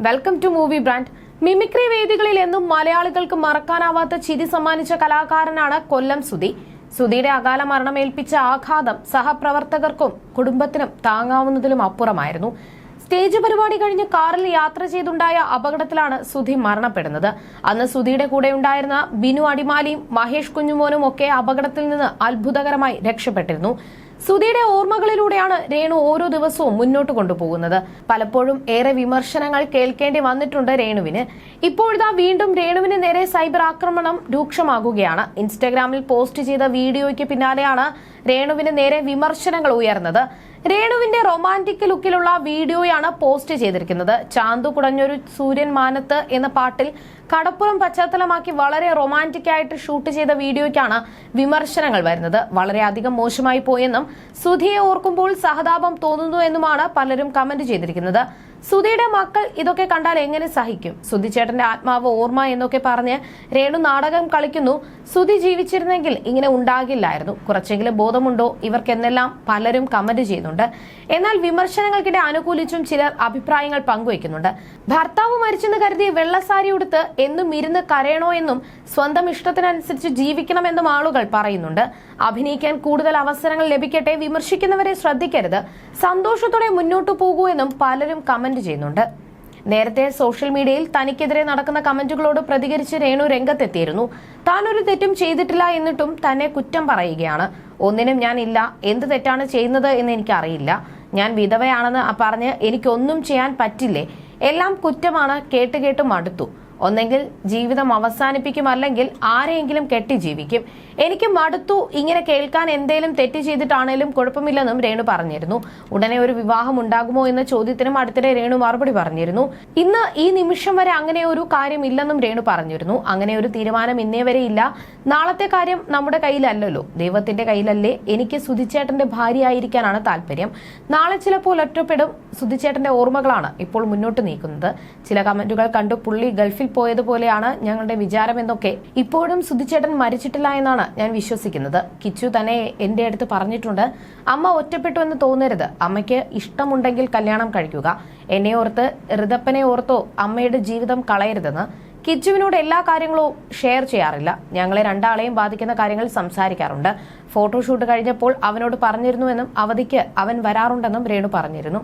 Welcome to movie brand. Mimicry വേദികളിൽ എന്നും മലയാളികൾക്ക് മറക്കാനാവാത്ത ചിരി സമ്മാനിച്ച കലാകാരനാണ് കൊല്ലം സുധി. സുധിയുടെ അകാല മരണം ഏൽപ്പിച്ച ആഘാതം സഹപ്രവർത്തകർക്കും കുടുംബത്തിനും താങ്ങാവുന്നതിലും അപ്പുറമായിരുന്നു. സ്റ്റേജ് പരിപാടി കഴിഞ്ഞ് കാറിൽ യാത്ര ചെയ്തുണ്ടായ അപകടത്തിലാണ് സുധി മരണപ്പെടുന്നത്. അന്ന് സുധിയുടെ കൂടെ ഉണ്ടായിരുന്ന ബിനു അടിമാലിയും മഹേഷ് കുഞ്ഞുമോനും ഒക്കെ അപകടത്തിൽ നിന്ന് അത്ഭുതകരമായി രക്ഷപ്പെട്ടിരുന്നു. സുധിയുടെ ഓർമ്മകളിലൂടെയാണ് രേണു ഓരോ ദിവസവും മുന്നോട്ട് കൊണ്ടുപോകുന്നത്. പലപ്പോഴും ഏറെ വിമർശനങ്ങൾ കേൾക്കേണ്ടി വന്നിട്ടുണ്ട് രേണുവിന്. ഇപ്പോഴിതാ വീണ്ടും രേണുവിന് നേരെ സൈബർ ആക്രമണം രൂക്ഷമാകുകയാണ്. ഇൻസ്റ്റഗ്രാമിൽ പോസ്റ്റ് ചെയ്ത വീഡിയോയ്ക്ക് പിന്നാലെയാണ് രേണുവിന് നേരെ വിമർശനങ്ങൾ ഉയർന്നത്. രേണുവിന്റെ റൊമാന്റിക് ലുക്കിലുള്ള വീഡിയോയാണ് പോസ്റ്റ് ചെയ്തിരിക്കുന്നത്. ചാന്തു കുടഞ്ഞൊരു സൂര്യൻ മാനത്ത് എന്ന പാട്ടിൽ കടപ്പുറം പശ്ചാത്തലമാക്കി വളരെ റൊമാന്റിക് ആയിട്ട് ഷൂട്ട് ചെയ്ത വീഡിയോയ്ക്കാണ് വിമർശനങ്ങൾ വരുന്നത്. വളരെയധികം മോശമായി പോയെന്നും സുധിയെ ഓർക്കുമ്പോൾ സഹതാപം തോന്നുന്നു എന്നുമാണ് പലരും കമന്റ് ചെയ്തിരിക്കുന്നത്. സുധിയുടെ മക്കൾ ഇതൊക്കെ കണ്ടാൽ എങ്ങനെ സഹിക്കും? സുധി ചേട്ടന്റെ ആത്മാവ് ഓർമ്മ എന്നൊക്കെ പറഞ്ഞ് രേണു നാടകം കളിക്കുന്നു. സുധി ജീവിച്ചിരുന്നെങ്കിൽ ഇങ്ങനെ ഉണ്ടാകില്ലായിരുന്നു. കുറച്ചെങ്കിലും ബോധമുണ്ടോ ഇവർക്കെന്നെല്ലാം പലരും കമന്റ് ചെയ്യുന്നുണ്ട്. എന്നാൽ വിമർശനങ്ങൾക്കിടെ അനുകൂലിച്ചും ചിലർ അഭിപ്രായങ്ങൾ പങ്കുവയ്ക്കുന്നുണ്ട്. ഭർത്താവ് മരിച്ചെന്ന് കരുതി വെള്ളസാരി ഉടുത്ത് എന്നും ഇരുന്ന് കരയണോ എന്നും സ്വന്തം ഇഷ്ടത്തിനനുസരിച്ച് ജീവിക്കണമെന്നും ആളുകൾ പറയുന്നുണ്ട്. അഭിനയിക്കാൻ കൂടുതൽ അവസരങ്ങൾ ലഭിക്കട്ടെ, വിമർശിക്കുന്നവരെ ശ്രദ്ധിക്കരുത്, സന്തോഷത്തോടെ മുന്നോട്ടു പോകൂ എന്നും പലരും കമന്റ് ചെയ്യുന്നുണ്ട്. നേരത്തെ സോഷ്യൽ മീഡിയയിൽ തനിക്കെതിരെ നടക്കുന്ന കമന്റുകളോട് പ്രതികരിച്ച് രേണു രംഗത്തെത്തിയിരുന്നു. താൻ ഒരു തെറ്റും ചെയ്തിട്ടില്ല എന്നിട്ടും തന്നെ കുറ്റം പറയുകയാണ്. ഒന്നിനും ഞാൻ ഇല്ല, എന്ത് തെറ്റാണ് ചെയ്യുന്നത് എന്ന് എനിക്കറിയില്ല. ഞാൻ വിധവയാണെന്ന് പറഞ്ഞ് എനിക്കൊന്നും ചെയ്യാൻ പറ്റില്ലേ? എല്ലാം കുറ്റമാണ്. കേട്ട് മടുത്തു. ഒന്നെങ്കിൽ ജീവിതം അവസാനിപ്പിക്കും, അല്ലെങ്കിൽ ആരെയെങ്കിലും കെട്ടി ജീവിക്കും. എനിക്ക് മടുത്തു. ഇങ്ങനെ കേൾക്കാൻ എന്തേലും തെറ്റ് ചെയ്തിട്ടാണേലും കുഴപ്പമില്ലെന്നും രേണു പറഞ്ഞിരുന്നു. ഉടനെ ഒരു വിവാഹം ഉണ്ടാകുമോ എന്ന ചോദ്യത്തിനും അടുത്തിടെ രേണു മറുപടി പറഞ്ഞിരുന്നു. ഇന്ന് ഈ നിമിഷം വരെ അങ്ങനെ ഒരു കാര്യം ഇല്ലെന്നും രേണു പറഞ്ഞിരുന്നു. അങ്ങനെ ഒരു തീരുമാനം ഇന്നേ വരെ ഇല്ല. നാളത്തെ കാര്യം നമ്മുടെ കയ്യിലല്ലല്ലോ, ദൈവത്തിന്റെ കയ്യിലല്ലേ. എനിക്ക് സുധിച്ചേട്ടന്റെ ഭാര്യയായിരിക്കാനാണ് താല്പര്യം. നാളെ ചിലപ്പോൾ ഒറ്റപ്പെടും. സുധിച്ചേട്ടന്റെ ഓർമ്മകളാണ് ഇപ്പോൾ മുന്നോട്ട് നീക്കുന്നത്. ചില കമന്റുകൾ കണ്ടു പുള്ളി ഗൾഫിൽ പോയതുപോലെയാണ് ഞങ്ങളുടെ വിചാരം എന്നൊക്കെ. ഇപ്പോഴും സുധിച്ചേട്ടൻ മരിച്ചിട്ടില്ല എന്നാണ് ഞാൻ വിശ്വസിക്കുന്നത്. കിച്ചു തന്നെ എന്റെ അടുത്ത് പറഞ്ഞിട്ടുണ്ട്, അമ്മ ഒറ്റപ്പെട്ടു എന്ന് തോന്നരുത്, അമ്മയ്ക്ക് ഇഷ്ടമുണ്ടെങ്കിൽ കല്യാണം കഴിക്കുക, എന്നെ ഓർത്ത് ഋതപ്പനെ ഓർത്തോ അമ്മയുടെ ജീവിതം കളയരുതെന്ന്. കിച്ചുവിനോട് എല്ലാ കാര്യങ്ങളും ഷെയർ ചെയ്യാറില്ല. ഞങ്ങളെ രണ്ടാളെയും ബാധിക്കുന്ന കാര്യങ്ങൾ സംസാരിക്കാറുണ്ട്. ഫോട്ടോഷൂട്ട് കഴിഞ്ഞപ്പോൾ അവനോട് പറഞ്ഞിരുന്നുവെന്നും അവധിക്ക് അവൻ വരാറുണ്ടെന്നും രേണു പറഞ്ഞിരുന്നു.